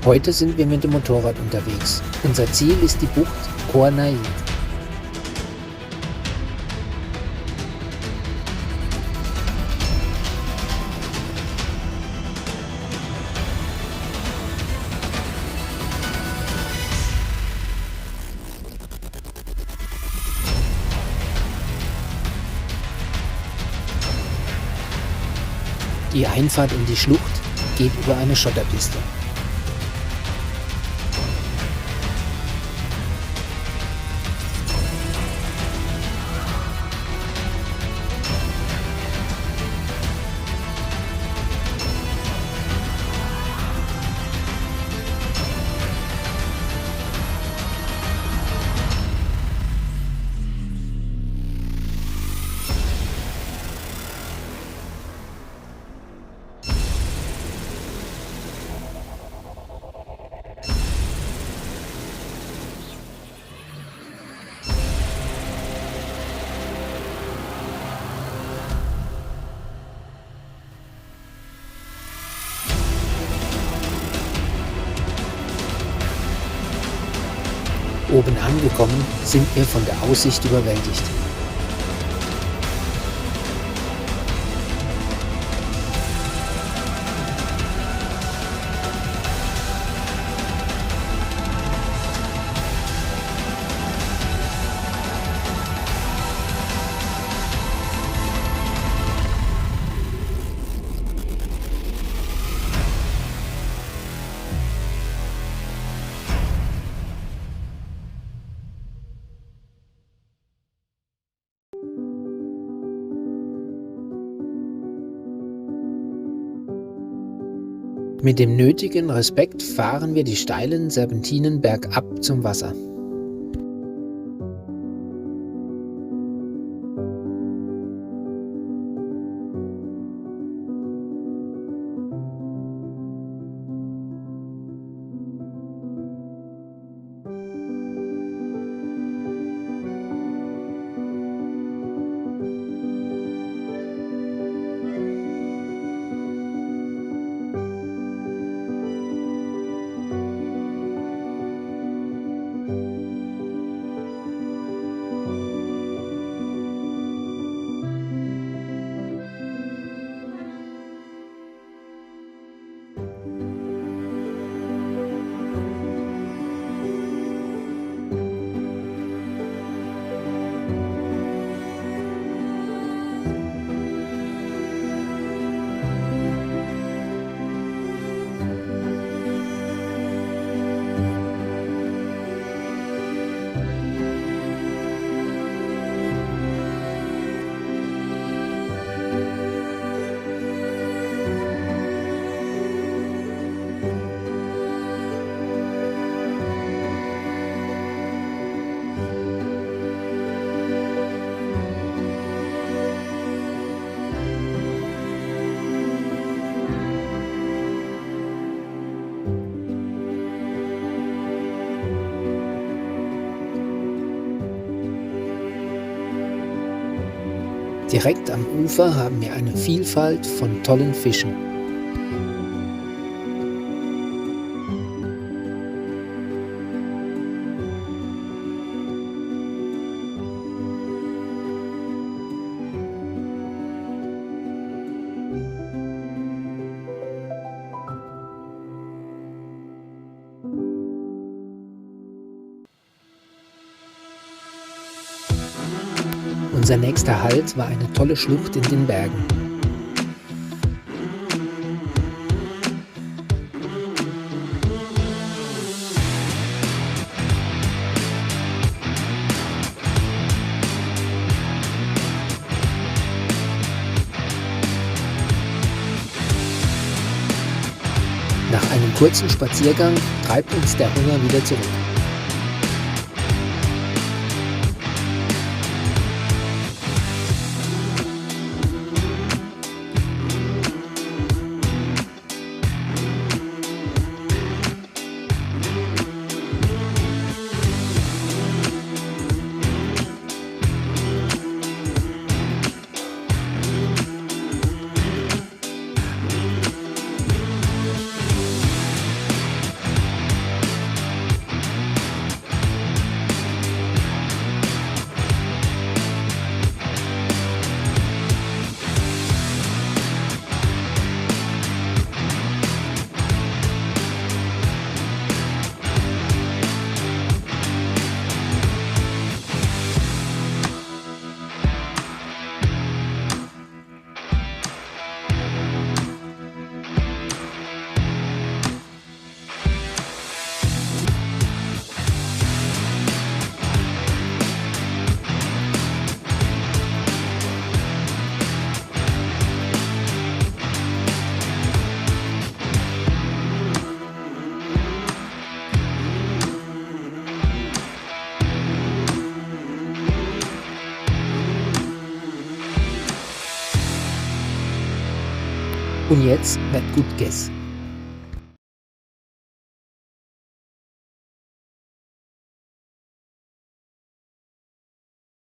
Heute sind wir mit dem Motorrad unterwegs. Unser Ziel ist die Bucht Khor Nai. Die Einfahrt in die Schlucht geht über eine Schotterpiste. Oben angekommen sind wir von der Aussicht überwältigt. Mit dem nötigen Respekt fahren wir die steilen Serpentinen bergab zum Wasser. Direkt am Ufer haben wir eine Vielfalt von tollen Fischen. Unser nächster Halt war eine tolle Schlucht in den Bergen. Nach einem kurzen Spaziergang treibt uns der Hunger wieder zurück. Und jetzt wird gut gegessen.